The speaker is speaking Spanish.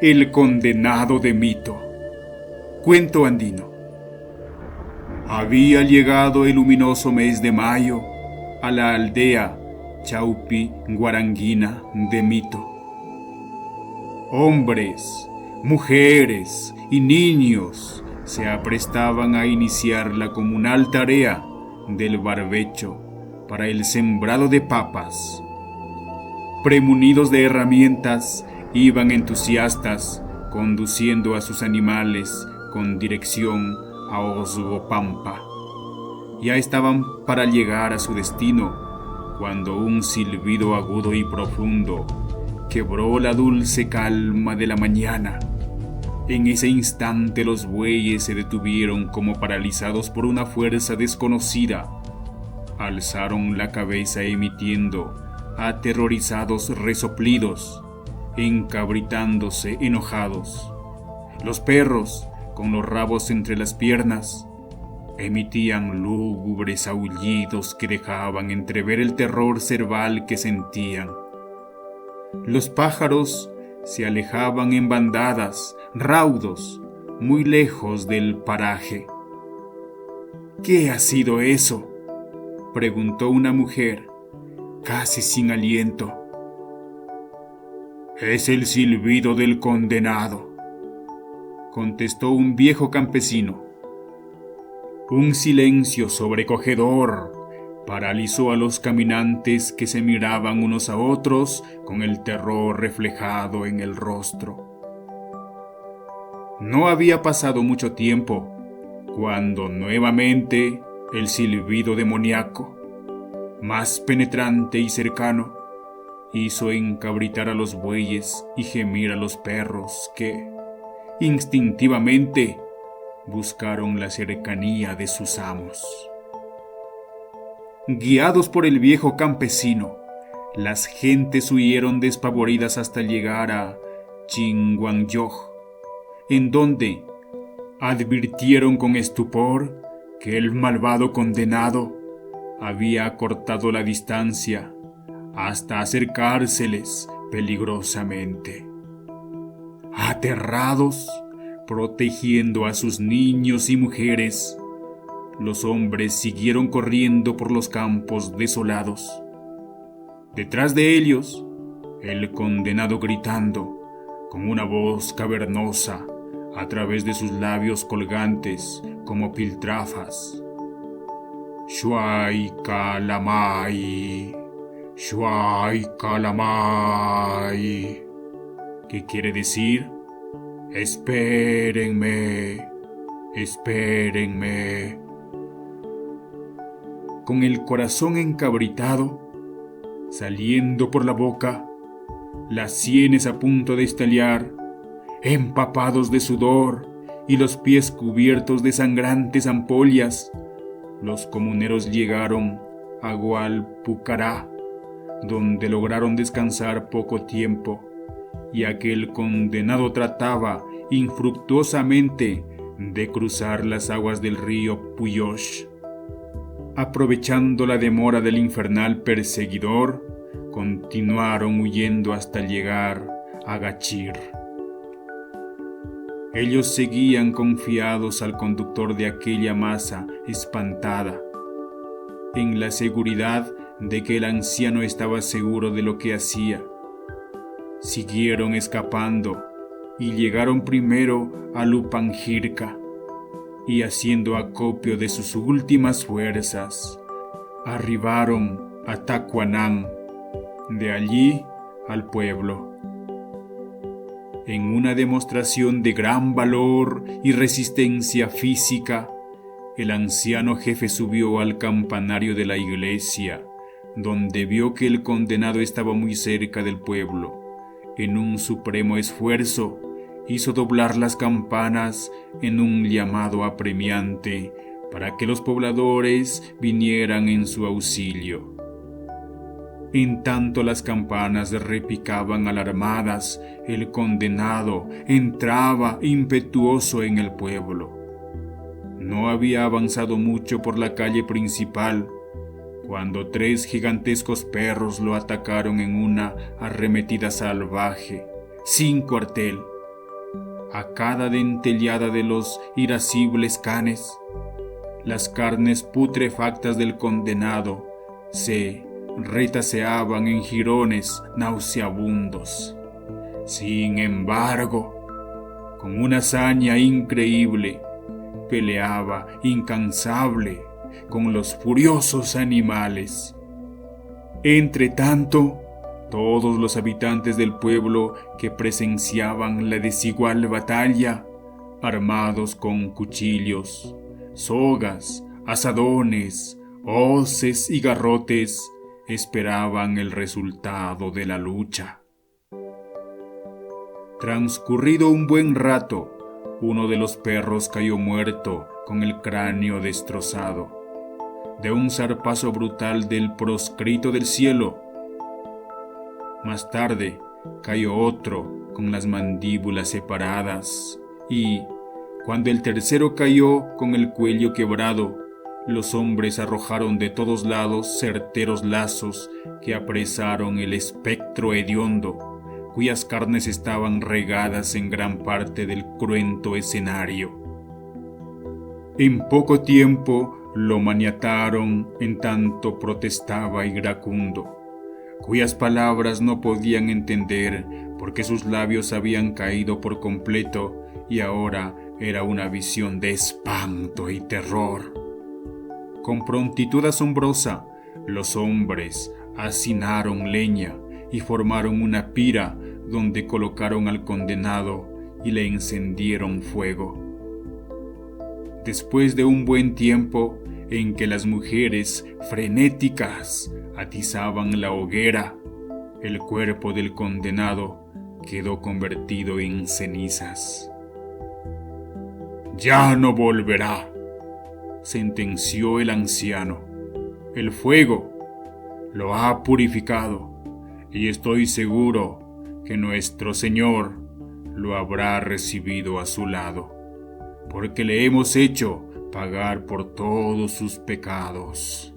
el condenado de Mito. Cuento andino. Había llegado el luminoso mes de mayo a la aldea Chaupi Guaranguina de Mito. Hombres, mujeres y niños se aprestaban a iniciar la comunal tarea del barbecho para el sembrado de papas. Premunidos de herramientas, iban entusiastas conduciendo a sus animales con dirección a Osgopampa. Ya estaban para llegar a su destino cuando un silbido agudo y profundo quebró la dulce calma de la mañana. En ese instante los bueyes se detuvieron como paralizados por una fuerza desconocida. Alzaron la cabeza emitiendo aterrorizados resoplidos, encabritándose enojados. Los perros, con los rabos entre las piernas, emitían lúgubres aullidos que dejaban entrever el terror cerval que sentían. Los pájaros se alejaban en bandadas, raudos, muy lejos del paraje. ¿Qué ha sido eso?, preguntó una mujer, casi sin aliento. Es el silbido del condenado, contestó un viejo campesino. Un silencio sobrecogedor paralizó a los caminantes que se miraban unos a otros con el terror reflejado en el rostro. No había pasado mucho tiempo cuando nuevamente el silbido demoníaco, más penetrante y cercano, hizo encabritar a los bueyes y gemir a los perros que, instintivamente, buscaron la cercanía de sus amos. Guiados por el viejo campesino, las gentes huyeron despavoridas hasta llegar a Chinguanyoj, en donde advirtieron con estupor que el malvado condenado había acortado la distancia hasta acercárseles peligrosamente. Aterrados, protegiendo a sus niños y mujeres, los hombres siguieron corriendo por los campos desolados. Detrás de ellos, el condenado gritando con una voz cavernosa a través de sus labios colgantes como piltrafas: Shuay Calamay, Shuay Calamay, ¿qué quiere decir? Espérenme, espérenme. Con el corazón encabritado, saliendo por la boca, las sienes a punto de estallar, empapados de sudor y los pies cubiertos de sangrantes ampollas, los comuneros llegaron a Gualpucará, donde lograron descansar poco tiempo, ya que el condenado trataba infructuosamente de cruzar las aguas del río Puyosh. Aprovechando la demora del infernal perseguidor, continuaron huyendo hasta llegar a Gachir. Ellos seguían confiados al conductor de aquella masa espantada, en la seguridad de que el anciano estaba seguro de lo que hacía. Siguieron escapando y llegaron primero a Lupanjirka, y haciendo acopio de sus últimas fuerzas, arribaron a Tacuanán, de allí al pueblo. En una demostración de gran valor y resistencia física, el anciano jefe subió al campanario de la iglesia, donde vio que el condenado estaba muy cerca del pueblo. En un supremo esfuerzo, hizo doblar las campanas en un llamado apremiante para que los pobladores vinieran en su auxilio. En tanto las campanas repicaban alarmadas, el condenado entraba impetuoso en el pueblo. No había avanzado mucho por la calle principal cuando 3 gigantescos perros lo atacaron en una arremetida salvaje, sin cuartel, a cada dentellada de los irascibles canes. Las carnes putrefactas del condenado se retaseaban en jirones nauseabundos. Sin embargo, con una hazaña increíble, peleaba incansable con los furiosos animales. Entretanto, todos los habitantes del pueblo que presenciaban la desigual batalla, armados con cuchillos, sogas, azadones, hoces y garrotes, esperaban el resultado de la lucha. Transcurrido un buen rato, uno de los perros cayó muerto con el cráneo destrozado, de un zarpazo brutal del proscrito del cielo. Más tarde cayó otro con las mandíbulas separadas y, cuando el tercero cayó con el cuello quebrado, los hombres arrojaron de todos lados certeros lazos que apresaron el espectro hediondo, cuyas carnes estaban regadas en gran parte del cruento escenario. En poco tiempo lo maniataron en tanto protestaba iracundo, cuyas palabras no podían entender porque sus labios habían caído por completo y ahora era una visión de espanto y terror. Con prontitud asombrosa, los hombres hacinaron leña y formaron una pira donde colocaron al condenado y le encendieron fuego. Después de un buen tiempo en que las mujeres frenéticas atizaban la hoguera, el cuerpo del condenado quedó convertido en cenizas. «Ya no volverá», sentenció el anciano. «El fuego lo ha purificado y estoy seguro que nuestro Señor lo habrá recibido a su lado, porque le hemos hecho pagar por todos sus pecados».